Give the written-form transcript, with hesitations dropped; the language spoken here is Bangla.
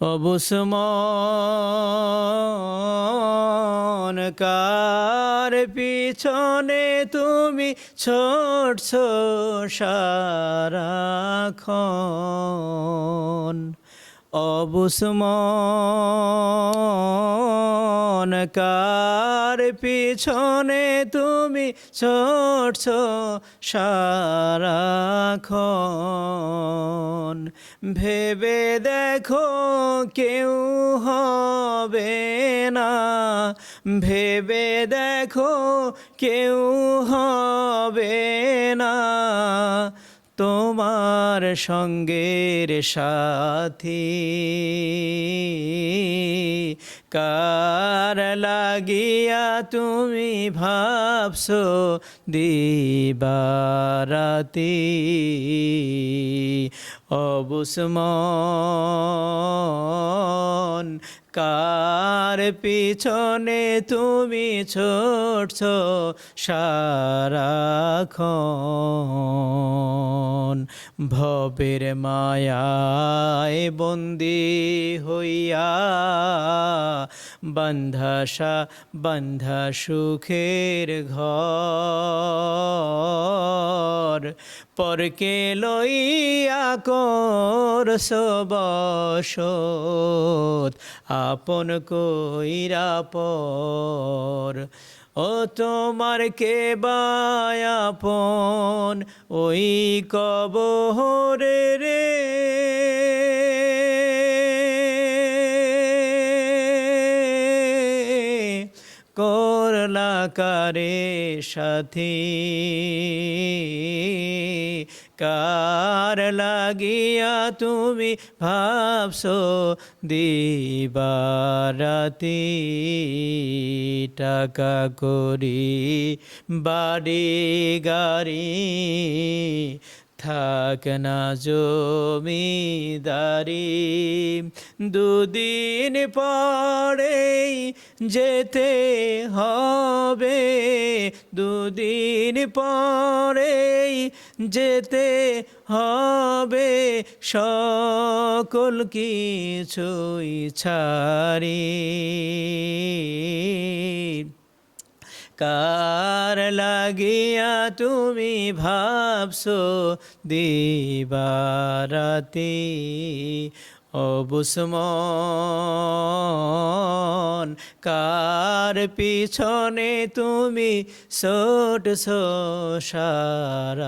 অবুসমান কার পিছনে তুমি ছুটছো সারাক্ষণ। অবুসমান কার পিছনে তুমি ছুটছো সারাক্ষণ। ভেবে দেখো কেউ হবে না, ভেবে দেখো কেউ হবে না তোমার সঙ্গের সাথী। কার লাগিয়া তুমি ভাবছো দিবারাতি। অবুসমান কার পিছনে তুমি ছুটছো সারাক্ষণ। ভবের মায়ায় বন্দি হইয়া বান্ধা সুখের ঘর। পরকে লইয়া করছো বসত আপন কইরা পর। ও তোমার কে বা আপন ওই কবরে রে। করলা কারে সাথী, কার লাগিয়া তুমি ভাবছো দিবারাতি। টাকা করি বাড়ি গাড়ি থাক না জমিদারি। দুদিন পরেই যেতে হবে, দুদিন পরেই যেতে হবে সকল কিছুই ছাড়ি। কার লাগিয়া তুমি ভাবছো দিবারাতি। অবুসমান কার পিছনে তুমি ছুটছো সারাক্ষণ।